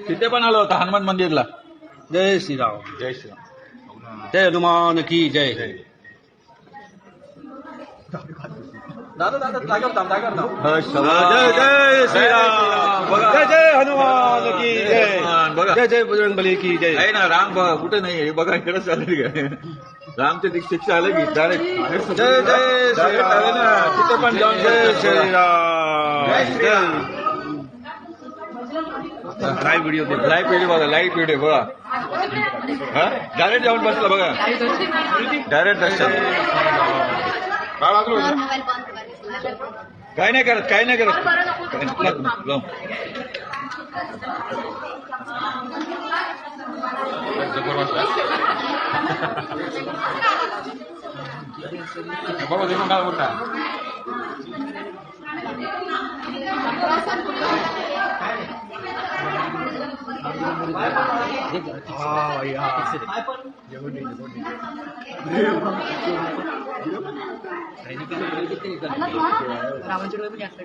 तिथे पण आलो होता हनुमान मंदिरला. जय श्रीराम. जय श्रीराम. जय हनुमान की जय. दादा दादा जागेवर थांब, जागेवर थांब. जय जय श्रीराम. जय जय हनुमान की जय. बघा जय जय बजरंगबली की जय. आहे ना राम बघा कुठे नाही हे बघा इकडे चालली काय रामचे शिक्षा आले की डायरेक्ट जय जय डायरेक्ट आले ना तिथे पण जाऊन जय Shriram. Live video live video बघा लाईव्ह व्हिडिओ बघा. हा डायरेक्ट जाऊन बसला बघा डायरेक्ट दर्शन. काय नाही करत काय नाही करत. बाबा देखून काय बोलता रावणचे डोळे पण जास्त